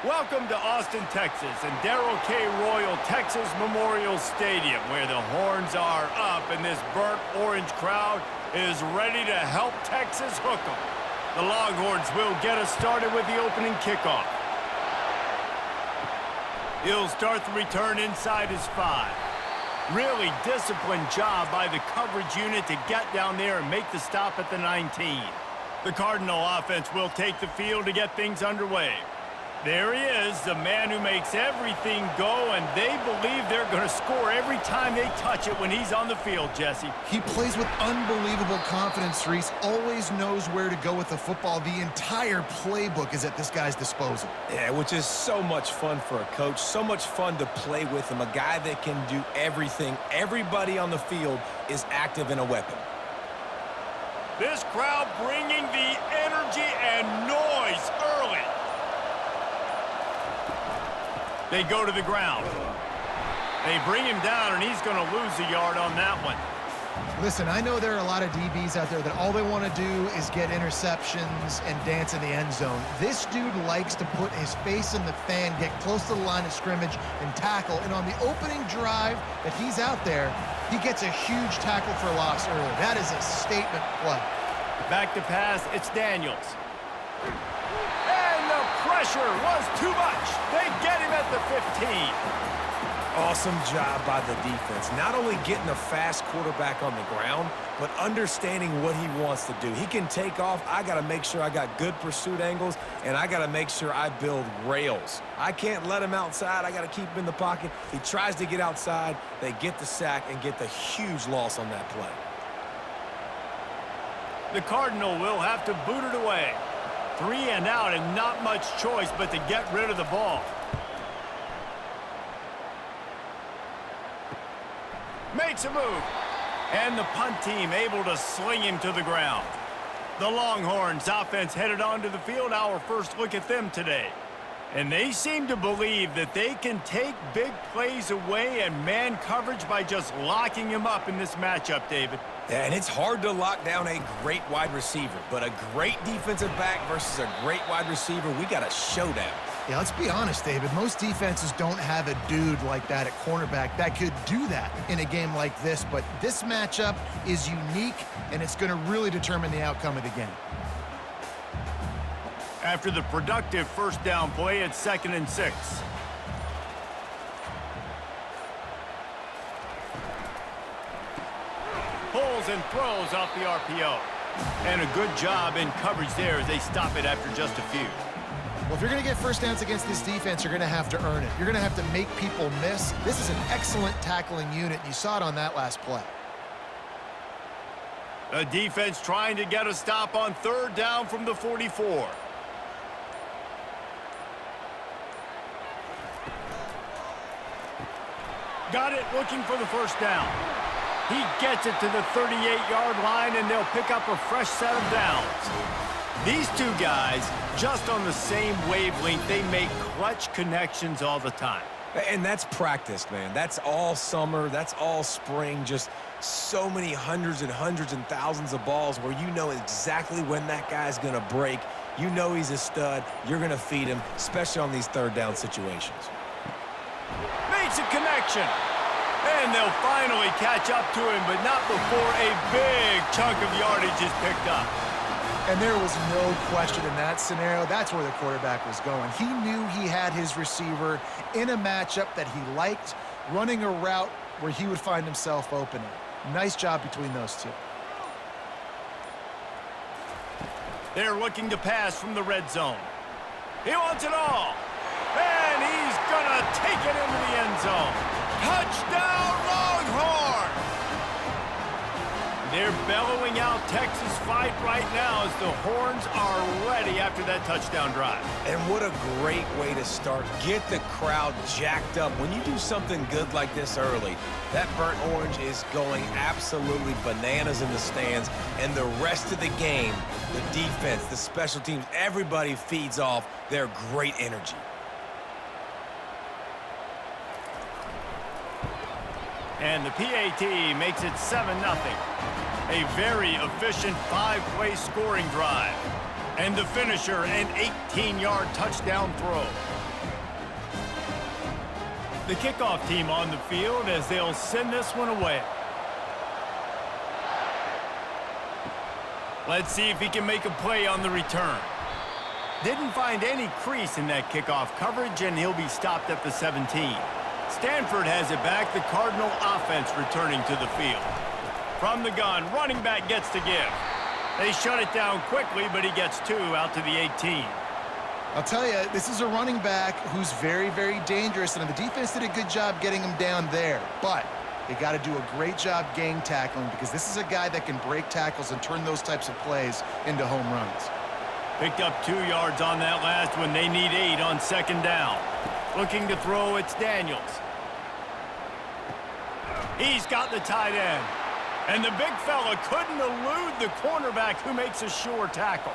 Welcome to Austin, Texas, and Darrell K. Royal Texas Memorial Stadium, where the horns are up and this burnt orange crowd is ready to help Texas hook them. The Longhorns will get us started with the opening kickoff. He'll start the return inside his 5. Really disciplined job by the coverage unit to get down there and make the stop at the 19. The Cardinal offense will take the field to get things underway. There he is, the man who makes everything go, and they believe they're going to score every time they touch it when he's on the field, Jesse. He plays with unbelievable confidence, Reese. Always knows where to go with the football. The entire playbook is at this guy's disposal. Yeah, which is so much fun for a coach, so much fun to play with him, a guy that can do everything. Everybody on the field is active and a weapon. This crowd bringing the energy and noise early. They go to the ground. They bring him down, and he's going to lose a yard on that one. Listen, I know there are a lot of DBs out there that all they want to do is get interceptions and dance in the end zone. This dude likes to put his face in the fan, get close to the line of scrimmage, and tackle. And on the opening drive that he's out there, he gets a huge tackle for loss early. That is a statement play. Back to pass, it's Daniels. And the pressure was too much. They get him at the 15. Awesome job by the defense. Not only getting a fast quarterback on the ground, but understanding what he wants to do. He can take off. I got to make sure I got good pursuit angles, and I got to make sure I build rails. I can't let him outside. I got to keep him in the pocket. He tries to get outside. They get the sack and get the huge loss on that play. The Cardinal will have to boot it away. 3 and out, and not much choice but to get rid of the ball. Makes a move. And the punt team able to sling him to the ground. The Longhorns offense headed onto the field. Our first look at them today. And they seem to believe that they can take big plays away and man coverage by just locking him up in this matchup, David. Yeah, and it's hard to lock down a great wide receiver, but a great defensive back versus a great wide receiver, we got a showdown. Yeah, let's be honest, David. Most defenses don't have a dude like that at cornerback that could do that in a game like this, but this matchup is unique, and it's going to really determine the outcome of the game. After the productive first down play, it's 2nd and 6. Pulls and throws off the RPO. And a good job in coverage there as they stop it after just a few. Well, if you're going to get first downs against this defense, you're going to have to earn it. You're going to have to make people miss. This is an excellent tackling unit. You saw it on that last play. The defense trying to get a stop on 3rd down from the 44. Got it, looking for the first down. He gets it to the 38-yard line, and they'll pick up a fresh set of downs. These two guys, just on the same wavelength, they make clutch connections all the time. And that's practice, man. That's all summer. That's all spring. Just so many hundreds and thousands of balls where you know exactly when that guy's going to break. You know he's a stud. You're going to feed him, especially on these 3rd down situations. Makes a connection. And they'll finally catch up to him, but not before a big chunk of yardage is picked up. And there was no question in that scenario. That's where the quarterback was going. He knew he had his receiver in a matchup that he liked, running a route where he would find himself opening. Nice job between those two. They're looking to pass from the red zone. He wants it all. And he's going to take it into the end zone. Touchdown, Longhorns! They're bellowing out Texas fight right now as the Horns are ready after that touchdown drive. And what a great way to start. Get the crowd jacked up. When you do something good like this early, that burnt orange is going absolutely bananas in the stands. And the rest of the game, the defense, the special teams, everybody feeds off their great energy. And the PAT makes it 7-0. A very efficient 5-play scoring drive. And the finisher, an 18-yard touchdown throw. The kickoff team on the field as they'll send this one away. Let's see if he can make a play on the return. Didn't find any crease in that kickoff coverage, and he'll be stopped at the 17. Stanford has it back. The Cardinal offense returning to the field. From the gun, running back gets to give. They shut it down quickly, but he gets 2 out to the 18. I'll tell you, this is a running back who's very, very dangerous, and the defense did a good job getting him down there. But they got to do a great job gang tackling, because this is a guy that can break tackles and turn those types of plays into home runs. Picked up 2 yards on that last one. They need 8 on second down. Looking to throw, it's Daniels. He's got the tight end. And the big fella couldn't elude the cornerback who makes a sure tackle.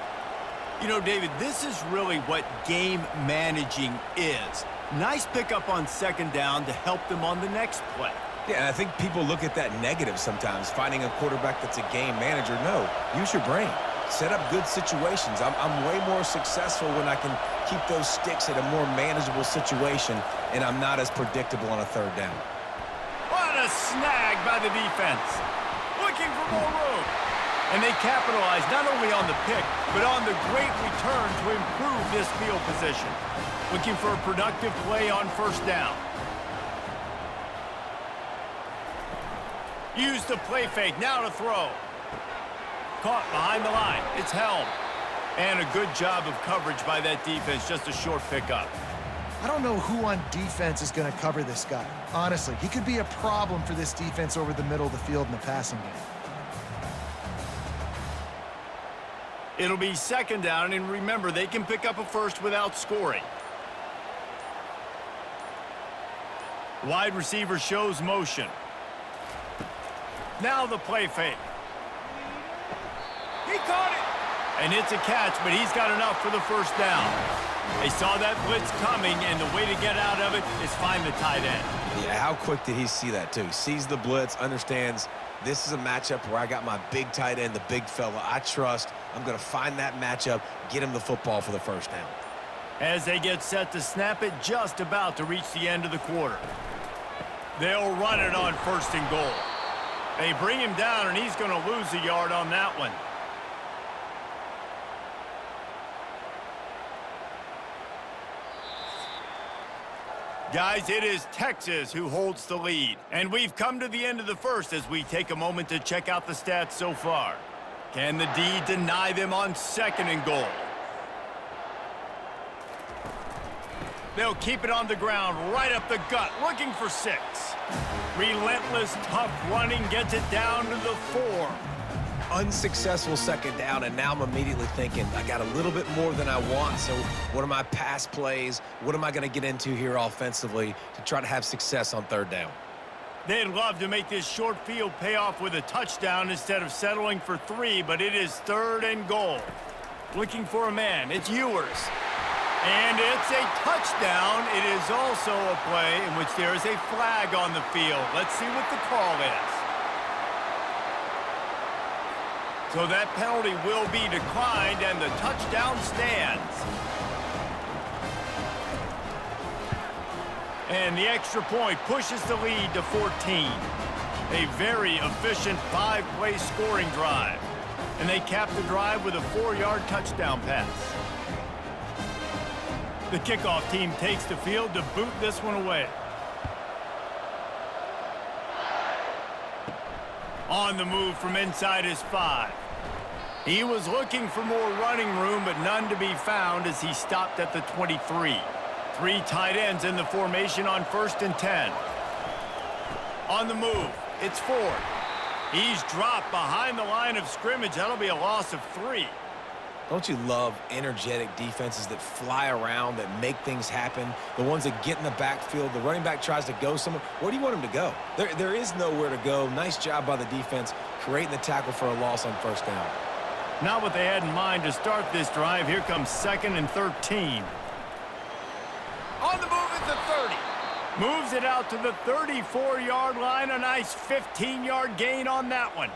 You know, David, this is really what game managing is. Nice pickup on second down to help them on the next play. Yeah, and I think people look at that negative sometimes, finding a quarterback that's a game manager. No, use your brain. Set up good situations. I'm way more successful when I can keep those sticks at a more manageable situation, and I'm not as predictable on a third down. What a snag by the defense. Looking for more room. And they capitalize not only on the pick, but on the great return to improve this field position. Looking for a productive play on first down. Use the play fake, now to throw. Caught behind the line, it's held. And a good job of coverage by that defense, just a short pickup. I don't know who on defense is going to cover this guy. Honestly, he could be a problem for this defense over the middle of the field in the passing game. It'll be second down, and remember, they can pick up a first without scoring. Wide receiver shows motion. Now the play fake. He caught it! And it's a catch, but he's got enough for the first down. They saw that blitz coming, and the way to get out of it is find the tight end. Yeah, how quick did he see that, too? Sees the blitz, understands this is a matchup where I got my big tight end, the big fella I trust. I'm going to find that matchup, get him the football for the first down. As they get set to snap it, just about to reach the end of the quarter. They'll run it on first and goal. They bring him down, and he's going to lose a yard on that one. Guys, it is Texas who holds the lead. And we've come to the end of the first as we take a moment to check out the stats so far. Can the D deny them on second and goal? They'll keep it on the ground, right up the gut, looking for 6. Relentless, tough running gets it down to the 4. Unsuccessful second down, and now I'm immediately thinking, I got a little bit more than I want, so what are my pass plays? What am I going to get into here offensively to try to have success on third down? They'd love to make this short field pay off with a touchdown instead of settling for 3, but it is third and goal. Looking for a man, it's Ewers. And it's a touchdown. It is also a play in which there is a flag on the field. Let's see what the call is. So that penalty will be declined, and the touchdown stands. And the extra point pushes the lead to 14. A very efficient 5-play scoring drive. And they cap the drive with a 4-yard touchdown pass. The kickoff team takes the field to boot this one away. On the move from inside his 5. He was looking for more running room, but none to be found as he stopped at the 23. 3 tight ends in the formation on first and 10. On the move, it's Ford. He's dropped behind the line of scrimmage. That'll be a loss of 3. Don't you love energetic defenses that fly around, that make things happen? The ones that get in the backfield, the running back tries to go somewhere. Where do you want him to go? There is nowhere to go. Nice job by the defense, creating the tackle for a loss on first down. Not what they had in mind to start this drive. Here comes second and 13. On the move at the 30. Moves it out to the 34-yard line. A nice 15-yard gain on that one.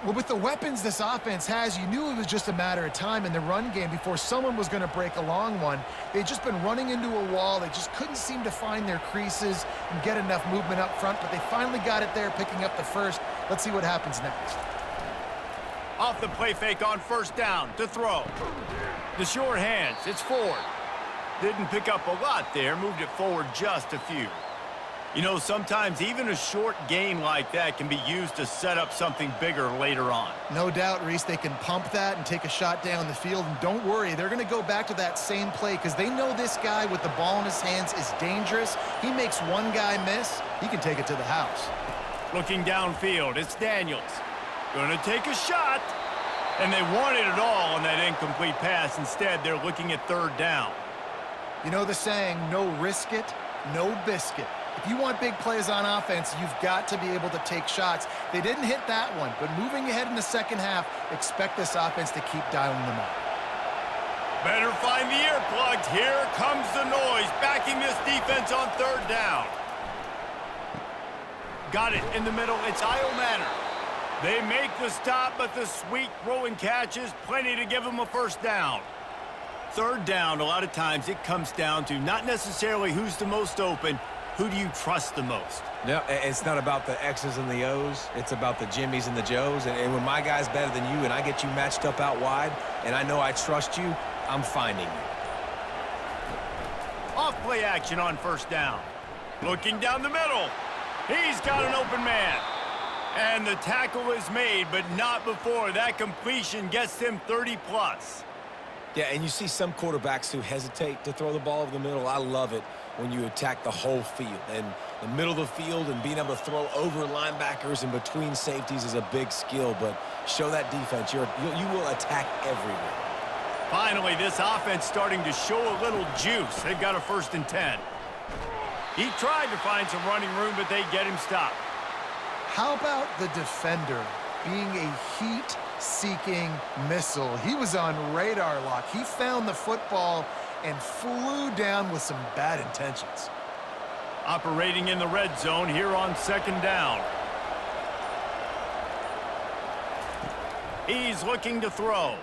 Well, with the weapons this offense has, you knew it was just a matter of time in the run game before someone was going to break a long one. They'd just been running into a wall. They just couldn't seem to find their creases and get enough movement up front, but they finally got it there, picking up the first. Let's see what happens next. Off the play fake on first down to throw. The short hands, it's Ford. Didn't pick up a lot there, moved it forward just a few. You know, sometimes even a short gain like that can be used to set up something bigger later on. No doubt, Reese, they can pump that and take a shot down the field. And don't worry, they're going to go back to that same play because they know this guy with the ball in his hands is dangerous. He makes one guy miss, he can take it to the house. Looking downfield, it's Daniels. Going to take a shot. And they wanted it all on that incomplete pass. Instead, they're looking at third down. You know the saying, no risk it, no biscuit. If you want big plays on offense, you've got to be able to take shots. They didn't hit that one, but moving ahead in the second half, expect this offense to keep dialing them up. Better find the earplugs. Here comes the noise, backing this defense on third down. Got it in the middle. It's Isle Manor. They make the stop, but the sweet throwing catch is plenty to give them a first down. Third down, a lot of times it comes down to not necessarily who's the most open, who do you trust the most? Yeah, it's not about the X's and the O's. It's about the Jimmies and the Joes. And when my guy's better than you and I get you matched up out wide and I know I trust you, I'm finding you. Off play action on first down. Looking down the middle. He's got an open man. And the tackle is made, but not before that completion gets him 30+. Yeah, and you see some quarterbacks who hesitate to throw the ball over the middle. I love it when you attack the whole field. And the middle of the field and being able to throw over linebackers and between safeties is a big skill. But show that defense. You will attack everywhere. Finally, this offense starting to show a little juice. They've got a 1st and 10. He tried to find some running room, but they get him stopped. How about the defender being a heat-seeking missile? He was on radar lock. He found the football and flew down with some bad intentions. Operating in the red zone here on second down. He's looking to throw.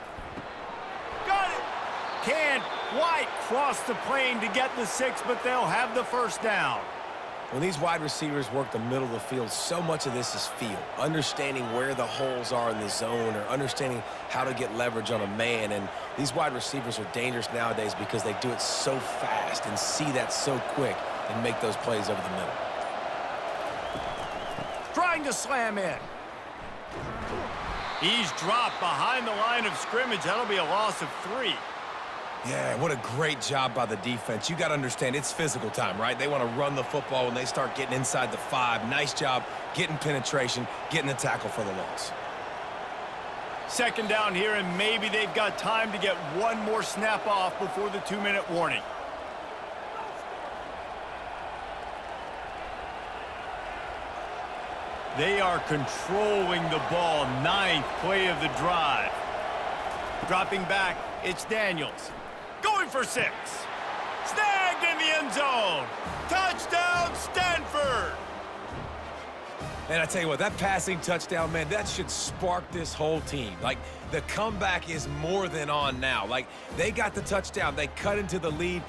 Got it! Can't quite cross the plane to get the 6, but they'll have the first down. When these wide receivers work the middle of the field, so much of this is feel. Understanding where the holes are in the zone or understanding how to get leverage on a man. And these wide receivers are dangerous nowadays because they do it so fast and see that so quick and make those plays over the middle. Trying to slam in. He's dropped behind the line of scrimmage. That'll be a loss of 3. Yeah, what a great job by the defense. You got to understand, it's physical time, right? They want to run the football when they start getting inside the 5. Nice job getting penetration, getting the tackle for the loss. Second down here, and maybe they've got time to get one more snap off before the 2-minute warning. They are controlling the ball. 9th play of the drive. Dropping back, it's Daniels. Going for 6. Snagged in the end zone. Touchdown, Stanford. And I tell you what, that passing touchdown, man, that should spark this whole team. Like, the comeback is more than on now. Like, they got the touchdown. They cut into the lead.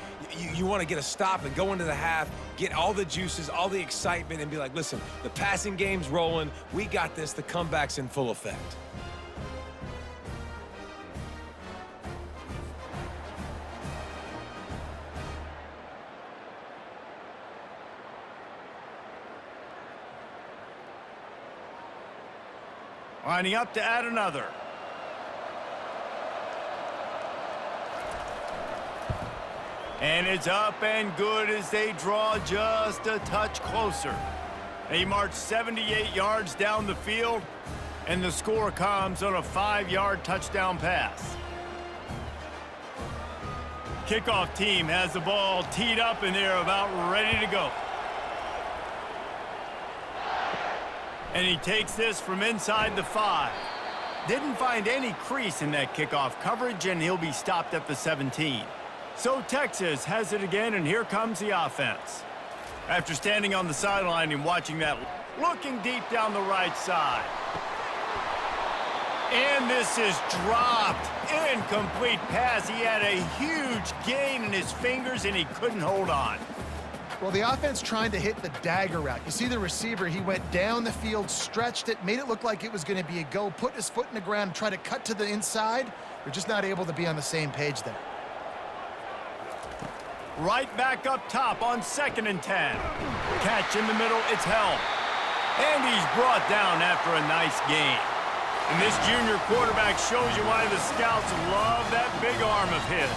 You want to get a stop and go into the half, get all the juices, all the excitement, and be like, listen, the passing game's rolling. We got this. The comeback's in full effect. Lining up to add another. And it's up and good as they draw just a touch closer. They march 78 yards down the field, and the score comes on a 5-yard touchdown pass. Kickoff team has the ball teed up, and they're about ready to go. And he takes this from inside the 5. Didn't find any crease in that kickoff coverage, and he'll be stopped at the 17. So Texas has it again, and here comes the offense. After standing on the sideline and watching that, looking deep down the right side. And this is dropped. Incomplete pass. He had a huge gain in his fingers, and he couldn't hold on. Well, the offense trying to hit the dagger route. You see the receiver, he went down the field, stretched it, made it look like it was going to be a go, put his foot in the ground, try to cut to the inside. They're just not able to be on the same page there. Right back up top on 2nd and 10. Catch in the middle, it's held. And he's brought down after a nice gain. And this junior quarterback shows you why the scouts love that big arm of his.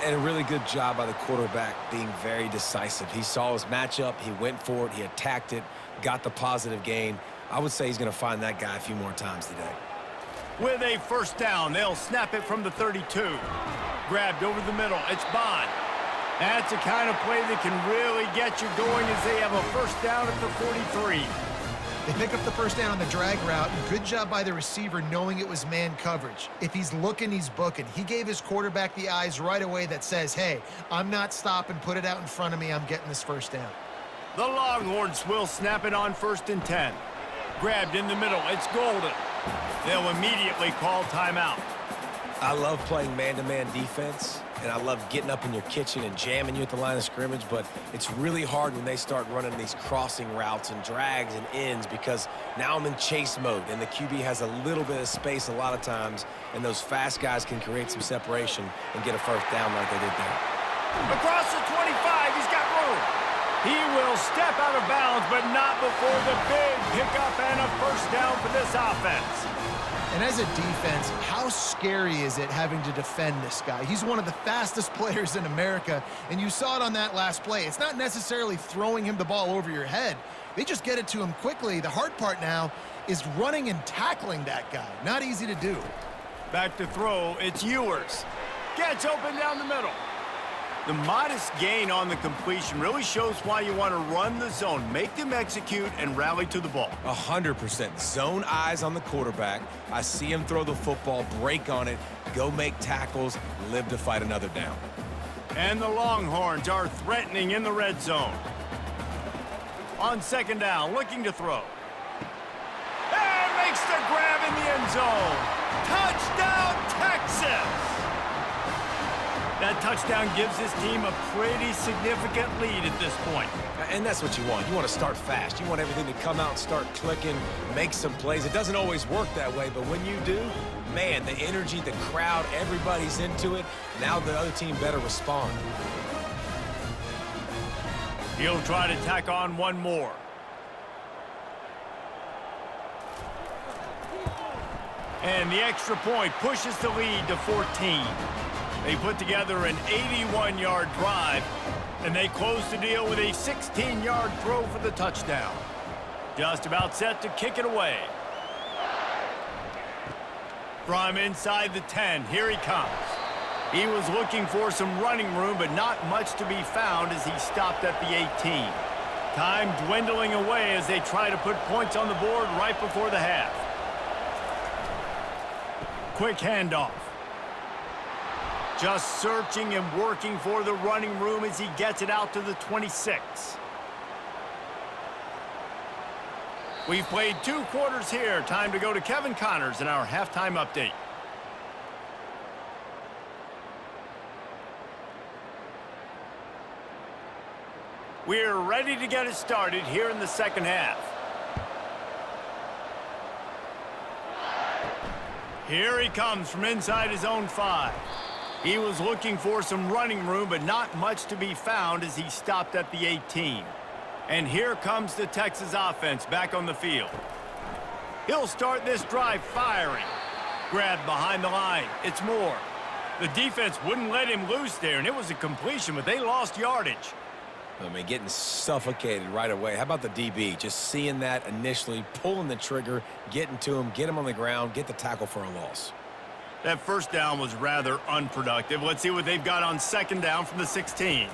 And a really good job by the quarterback being very decisive. He saw his matchup, he went for it, he attacked it, got the positive gain. I would say he's going to find that guy a few more times today. With a 1st down, they'll snap it from the 32. Grabbed over the middle, it's Bond. That's the kind of play that can really get you going as they have a 1st down at the 43. They pick up the 1st down on the drag route. Good job by the receiver knowing it was man coverage. If he's looking, he's booking. He gave his quarterback the eyes right away that says, hey, I'm not stopping, put it out in front of me, I'm getting this 1st down. The Longhorns will snap it on 1st and 10. Grabbed in the middle, it's Golden. They'll immediately call timeout. I love playing man-to-man defense, and I love getting up in your kitchen and jamming you at the line of scrimmage, but it's really hard when they start running these crossing routes and drags and ends because now I'm in chase mode, and the QB has a little bit of space a lot of times, and those fast guys can create some separation and get a 1st down like they did there. Across the 25, he's got room. He will step out of bounds, but not before the big pickup and a 1st down for this offense. And as a defense, how scary is it having to defend this guy? He's one of the fastest players in America, and you saw it on that last play. It's not necessarily throwing him the ball over your head. They just get it to him quickly. The hard part now is running and tackling that guy. Not easy to do. Back to throw, it's Ewers. Gets open down the middle. The modest gain on the completion really shows why you want to run the zone, make them execute, and rally to the ball. 100%. Zone eyes on the quarterback. I see him throw the football, break on it, go make tackles, live to fight another down. And the Longhorns are threatening in the red zone. On 2nd down, looking to throw. And makes the grab in the end zone. Touchdown, Texas! That touchdown gives his team a pretty significant lead at this point. And that's what you want. You want to start fast. You want everything to come out and start clicking, make some plays. It doesn't always work that way, but when you do, man, the energy, the crowd, everybody's into it. Now the other team better respond. He'll try to tack on one more. And the extra point pushes the lead to 14. They put together an 81-yard drive, and they close the deal with a 16-yard throw for the touchdown. Just about set to kick it away. From inside the 10, here he comes. He was looking for some running room, but not much to be found as he stopped at the 18. Time dwindling away as they try to put points on the board right before the half. Quick handoff. Just searching and working for the running room as he gets it out to the 26. We've played 2 quarters here. Time to go to Kevin Connors in our halftime update. We're ready to get it started here in the 2nd half. Here he comes from inside his own 5. He was looking for some running room, but not much to be found as he stopped at the 18. And here comes the Texas offense back on the field. He'll start this drive firing. Grabbed behind the line. It's Moore. The defense wouldn't let him loose there, and it was a completion, but they lost yardage. I mean, getting suffocated right away. How about the DB? Just seeing that initially, pulling the trigger, getting to him, get him on the ground, get the tackle for a loss. That 1st down was rather unproductive. Let's see what they've got on 2nd down from the 16.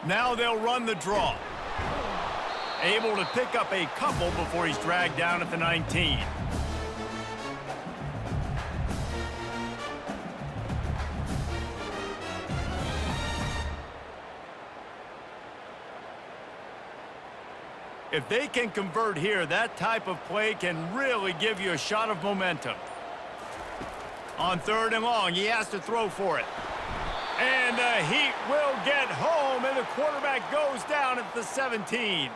Now they'll run the draw. Able to pick up a couple before he's dragged down at the 19. If they can convert here, that type of play can really give you a shot of momentum. On 3rd and long, he has to throw for it. And the Heat will get home, and the quarterback goes down at the 17.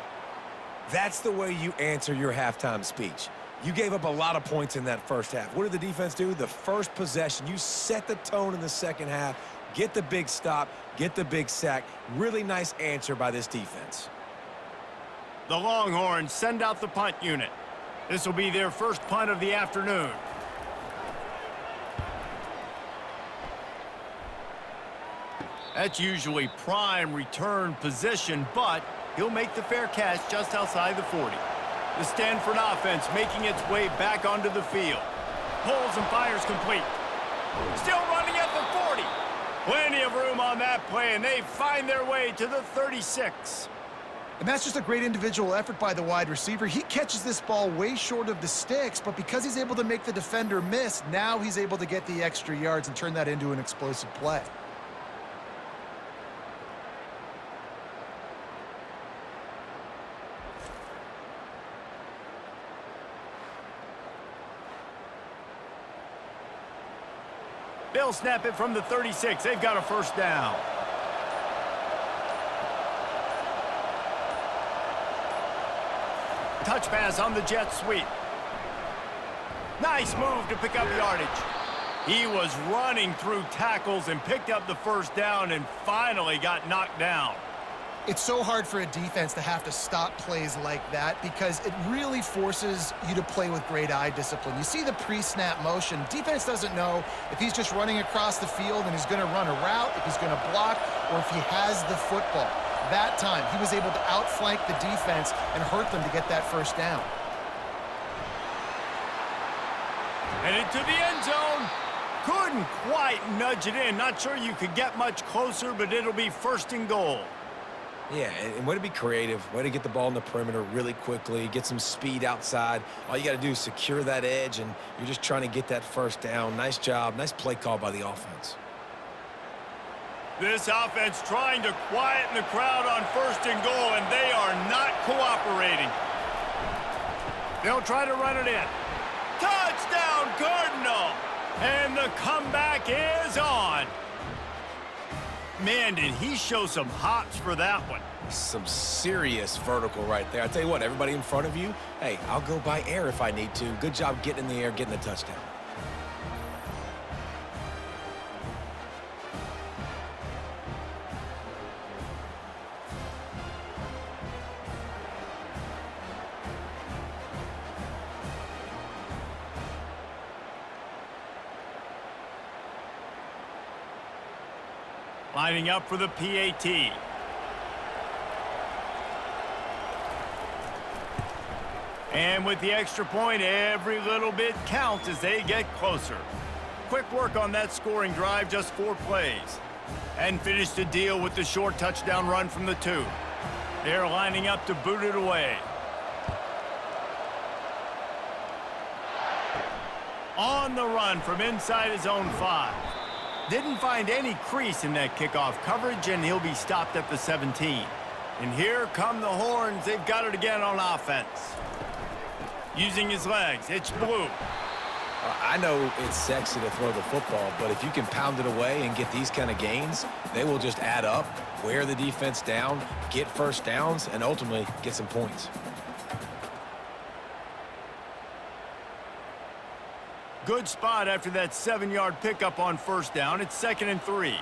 That's the way you answer your halftime speech. You gave up a lot of points in that first half. What did the defense do? The first possession, you set the tone in the second half, get the big stop, get the big sack. Really nice answer by this defense. The Longhorns send out the punt unit. This will be their first punt of the afternoon. That's usually prime return position, but he'll make the fair catch just outside the 40. The Stanford offense making its way back onto the field. Pulls and fires complete. Still running at the 40. Plenty of room on that play, and they find their way to the 36. And that's just a great individual effort by the wide receiver. He catches this ball way short of the sticks, but because he's able to make the defender miss, now he's able to get the extra yards and turn that into an explosive play. They'll snap it from the 36. They've got a first down. Touch pass on the jet sweep. Nice move to pick up yardage. He was running through tackles and picked up the first down and finally got knocked down. It's so hard for a defense to have to stop plays like that because it really forces you to play with great eye discipline. You see the pre-snap motion. Defense doesn't know if he's just running across the field and he's going to run a route, if he's going to block, or if he has the football. That time, he was able to outflank the defense and hurt them to get that first down. And into the end zone. Couldn't quite nudge it in. Not sure you could get much closer, but it'll be 1st and goal. Yeah, and way to be creative, way to get the ball in the perimeter really quickly, get some speed outside. All you got to do is secure that edge, and you're just trying to get that first down. Nice job, nice play call by the offense. This offense trying to quieten the crowd on 1st and goal, and they are not cooperating. They'll try to run it in. Touchdown, Cardinal! And the comeback is on. Man, did he show some hops for that one. Some serious vertical right there. I tell you what, everybody in front of you, hey, I'll go by air if I need to. Good job getting in the air, getting the touchdown. Lining up for the PAT. And with the extra point, every little bit counts as they get closer. Quick work on that scoring drive, just 4 plays. And finish the deal with the short touchdown run from the 2. They're lining up to boot it away. On the run from inside his own 5. Didn't find any crease in that kickoff coverage, and he'll be stopped at the 17. And here come the Horns. They've got it again on offense. Using his legs, it's blue. I know it's sexy to throw the football, but if you can pound it away and get these kind of gains, they will just add up, wear the defense down, get first downs, and ultimately get some points. Good spot after that 7-yard pickup on 1st down. It's 2nd and 3.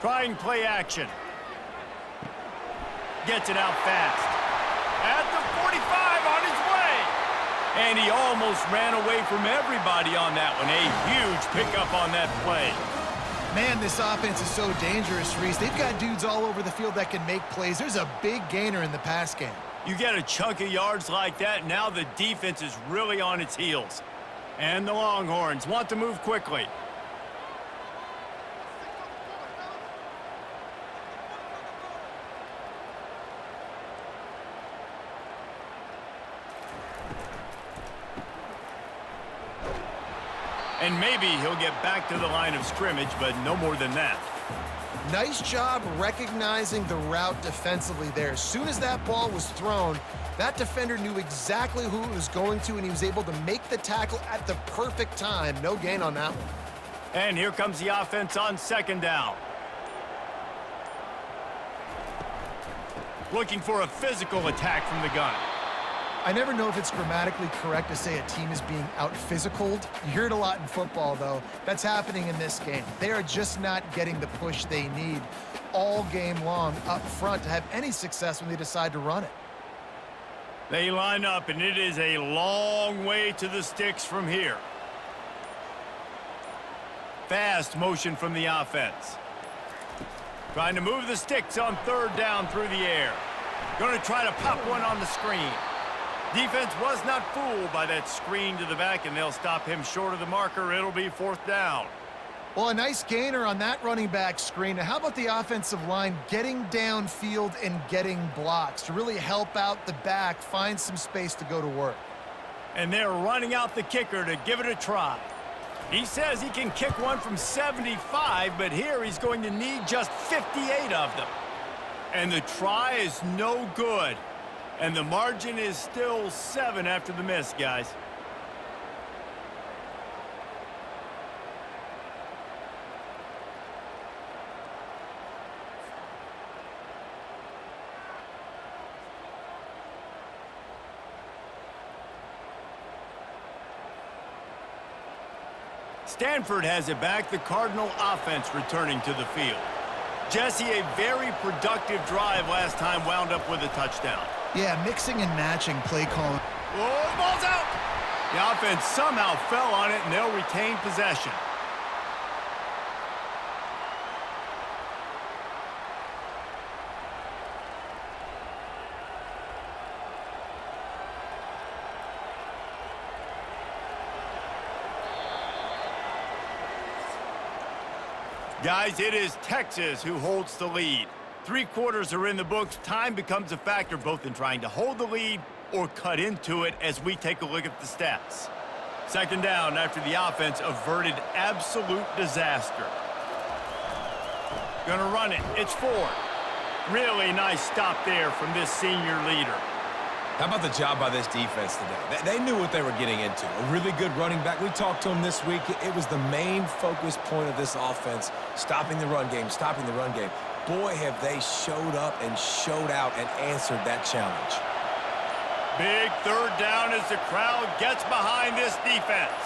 Trying play action. Gets it out fast. At the 45 on his way. And he almost ran away from everybody on that one. A huge pickup on that play. Man, this offense is so dangerous, Reese. They've got dudes all over the field that can make plays. There's a big gainer in the pass game. You get a chunk of yards like that, now the defense is really on its heels. And the Longhorns want to move quickly. And maybe he'll get back to the line of scrimmage, but no more than that. Nice job recognizing the route defensively there. As soon as that ball was thrown, that defender knew exactly who it was going to, and he was able to make the tackle at the perfect time. No gain on that one. And here comes the offense on second down. Looking for a physical attack from the gun. I never know if it's grammatically correct to say a team is being out-physicaled. You hear it a lot in football, though. That's happening in this game. They are just not getting the push they need all game long up front to have any success when they decide to run it. They line up, and it is a long way to the sticks from here. Fast motion from the offense. Trying to move the sticks on third down through the air. Going to try to pop one on the screen. Defense was not fooled by that screen to the back, and they'll stop him short of the marker. It'll be fourth down. Well, a nice gainer on that running back screen. Now, how about the offensive line getting downfield and getting blocks to really help out the back, find some space to go to work? And they're running out the kicker to give it a try. He says he can kick one from 75, but here he's going to need just 58 of them. And the try is no good. And the margin is still 7 after the miss, guys. Stanford has it back. The Cardinal offense returning to the field. Jesse, a very productive drive last time wound up with a touchdown. Yeah, mixing and matching play calling. Oh, ball's out! The offense somehow fell on it, and they'll retain possession. Guys, it is Texas who holds the lead. 3 quarters are in the books. Time becomes a factor both in trying to hold the lead or cut into it as we take a look at the stats. Second down after the offense averted absolute disaster. Gonna run it. It's Ford. Really nice stop there from this senior leader. How about the job by this defense today? They knew what they were getting into. A really good running back. We talked to him this week. It was the main focus point of this offense, stopping the run game, stopping the run game. Boy, have they showed up and showed out and answered that challenge. Big third down as the crowd gets behind this defense.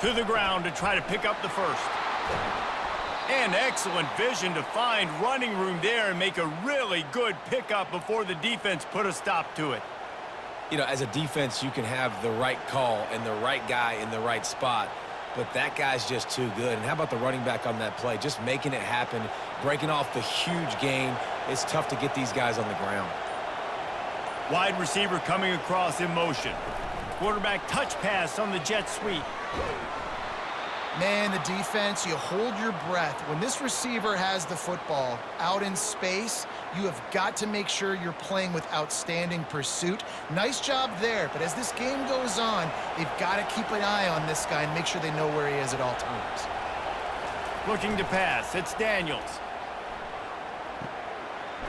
To the ground to try to pick up the first. And excellent vision to find running room there and make a really good pickup before the defense put a stop to it. You know, as a defense, you can have the right call and the right guy in the right spot, but that guy's just too good. And how about the running back on that play? Just making it happen, breaking off the huge gain. It's tough to get these guys on the ground. Wide receiver coming across in motion. Quarterback touch pass on the jet sweep. Man, the defense, you hold your breath. When this receiver has the football out in space, you have got to make sure you're playing with outstanding pursuit. Nice job there, but as this game goes on, they've got to keep an eye on this guy and make sure they know where he is at all times. Looking to pass, it's Daniels.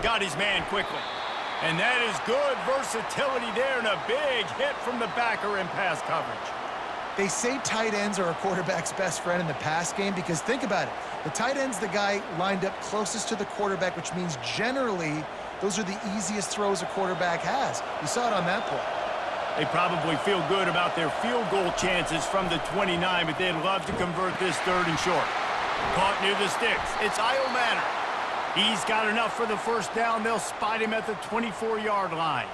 Got his man quickly. And that is good versatility there and a big hit from the backer in pass coverage. They say tight ends are a quarterback's best friend in the pass game because think about it. The tight end's the guy lined up closest to the quarterback, which means generally those are the easiest throws a quarterback has. You saw it on that play. They probably feel good about their field goal chances from the 29, but they'd love to convert this third and short. Caught near the sticks. It's Io Manor. He's got enough for the first down. They'll spot him at the 24-yard line.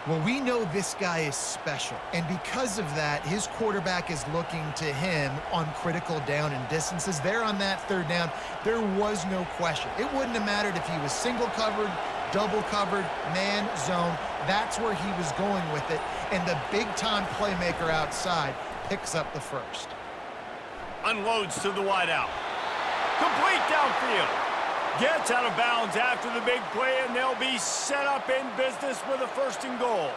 Well, we know this guy is special, and because of that, his quarterback is looking to him on critical down and distances. There on that third down, there was no question. It wouldn't have mattered if he was single covered, double covered, man, zone. That's where he was going with it, and the big-time playmaker outside picks up the first. Unloads to the wideout. Complete downfield. Gets out of bounds after the big play, and they'll be set up in business with a first and goal.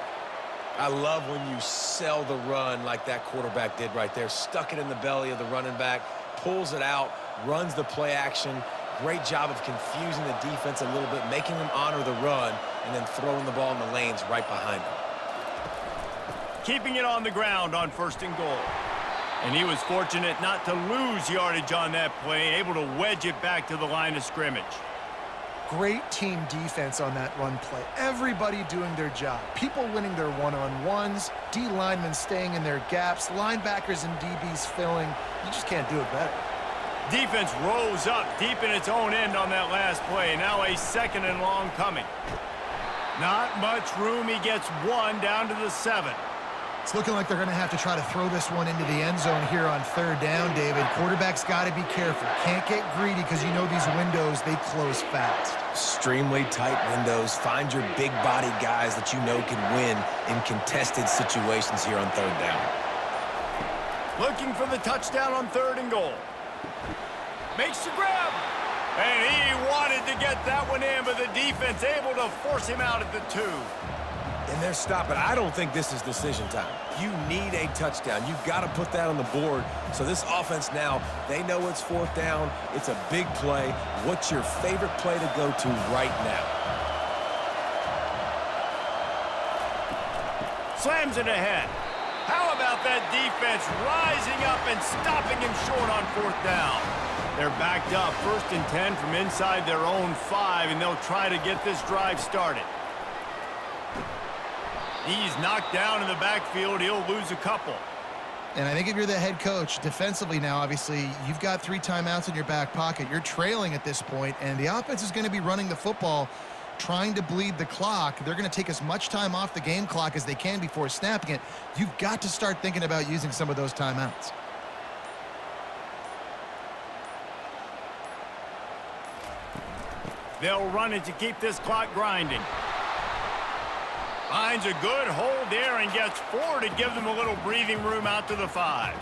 I love when you sell the run like that quarterback did right there. Stuck it in the belly of the running back, pulls it out, runs the play action. Great job of confusing the defense a little bit, making them honor the run, and then throwing the ball in the lanes right behind them. Keeping it on the ground on 1st and goal. And he was fortunate not to lose yardage on that play, able to wedge it back to the line of scrimmage. Great team defense on that run play. Everybody doing their job. People winning their one-on-ones, D linemen staying in their gaps, linebackers and DBs filling. You just can't do it better. Defense rose up deep in its own end on that last play. Now a 2nd and long coming. Not much room. He gets one down to the 7. It's looking like they're going to have to try to throw this one into the end zone here on 3rd down, David. Quarterback's got to be careful. Can't get greedy because you know these windows, they close fast. Extremely tight windows. Find your big body guys that you know can win in contested situations here on 3rd down. Looking for the touchdown on 3rd and goal. Makes the grab. And he wanted to get that one in, but the defense able to force him out at the 2. And they're stopping. I don't think this is decision time. You need a touchdown. You've got to put that on the board. So this offense now, they know it's 4th down. It's a big play. What's your favorite play to go to right now? Slams it ahead. How about that defense rising up and stopping him short on 4th down? They're backed up 1st and 10 from inside their own 5, and they'll try to get this drive started. He's knocked down in the backfield. He'll lose a couple. And I think if you're the head coach, defensively now, obviously, you've got 3 timeouts in your back pocket. You're trailing at this point, and the offense is going to be running the football, trying to bleed the clock. They're going to take as much time off the game clock as they can before snapping it. You've got to start thinking about using some of those timeouts. They'll run it to keep this clock grinding. Finds a good hold there and gets 4 to give them a little breathing room out to the 5.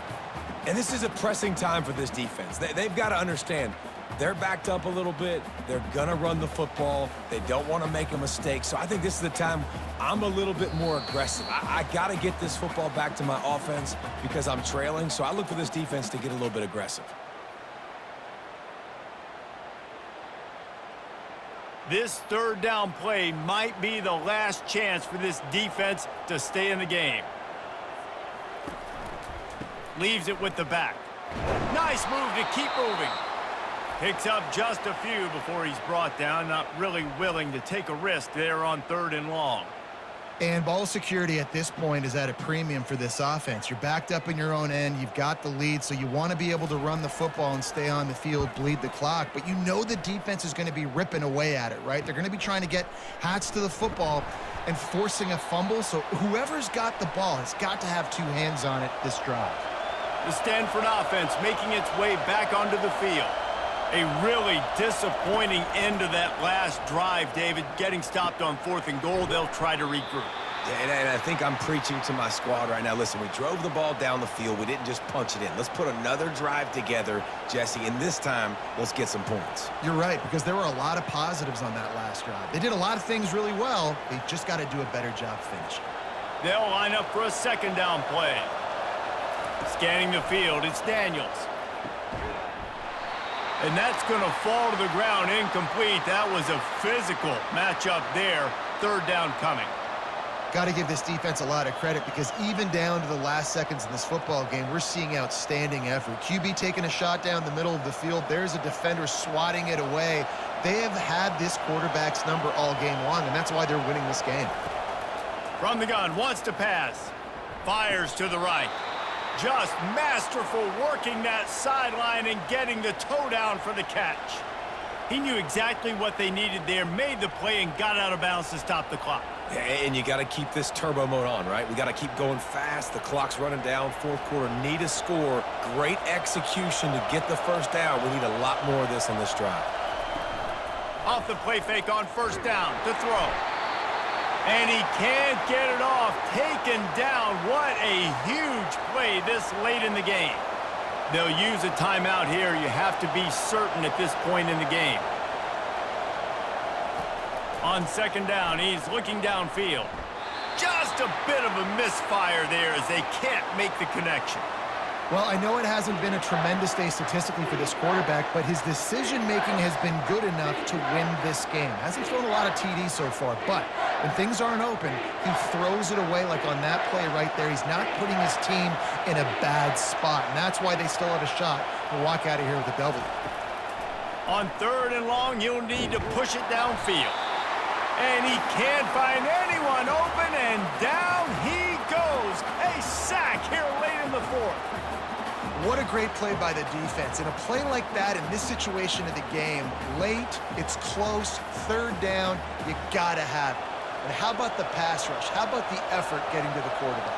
And this is a pressing time for this defense. They've got to understand they're backed up a little bit. They're going to run the football. They don't want to make a mistake. So I think this is the time I'm a little bit more aggressive. I got to get this football back to my offense because I'm trailing. So I look for this defense to get a little bit aggressive. This 3rd down play might be the last chance for this defense to stay in the game. Leaves it with the back. Nice move to keep moving. Picks up just a few before he's brought down. Not really willing to take a risk there on 3rd and long. And ball security at this point is at a premium for this offense. You're backed up in your own end. You've got the lead, so you want to be able to run the football and stay on the field, bleed the clock. But you know the defense is going to be ripping away at it, right? They're going to be trying to get hats to the football and forcing a fumble. So whoever's got the ball has got to have 2 hands on it this drive. The Stanford offense making its way back onto the field. A really disappointing end to that last drive, David. Getting stopped on 4th and goal, they'll try to regroup. And I think I'm preaching to my squad right now. Listen, we drove the ball down the field. We didn't just punch it in. Let's put another drive together, Jesse, and this time, let's get some points. You're right, because there were a lot of positives on that last drive. They did a lot of things really well. They just got to do a better job finishing. They'll line up for a 2nd down play. Scanning the field, it's Daniels. And that's going to fall to the ground incomplete. That was a physical matchup there. 3rd down coming. Got to give this defense a lot of credit because even down to the last seconds in this football game, we're seeing outstanding effort. QB taking a shot down the middle of the field. There's a defender swatting it away. They have had this quarterback's number all game long, and that's why they're winning this game. From the gun, wants to pass. Fires to the right. Just masterful working that sideline and getting the toe down for the catch. He knew exactly what they needed there, made the play, and got out of bounds to stop the clock. Yeah, and you got to keep this turbo mode on, right? We got to keep going fast. The clock's running down. 4th quarter, need a score. Great execution to get the 1st down. We need a lot more of this on this drive. Off the play fake on 1st down to throw. And he can't get it off. Taken down. What a huge play this late in the game. They'll use a timeout here. You have to be certain at this point in the game. On 2nd down, he's looking downfield. Just a bit of a misfire there as they can't make the connection. Well, I know it hasn't been a tremendous day statistically for this quarterback, but his decision-making has been good enough to win this game. Hasn't thrown a lot of TDs so far, but when things aren't open, he throws it away like on that play right there. He's not putting his team in a bad spot, and that's why they still have a shot to walk out of here with a W. On 3rd and long, he'll need to push it downfield. And he can't find anyone open, and down he goes. A sack here late in the 4th. What a great play by the defense. In a play like that, in this situation of the game, late, it's close, 3rd down, you gotta have it. And how about the pass rush? How about the effort getting to the quarterback?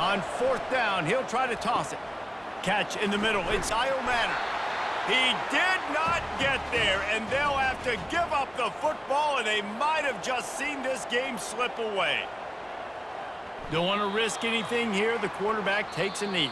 On 4th down, he'll try to toss it. Catch in the middle, it's Kyle Manor. He did not get there, and they'll have to give up the football, and they might have just seen this game slip away. Don't want to risk anything here. The quarterback takes a knee.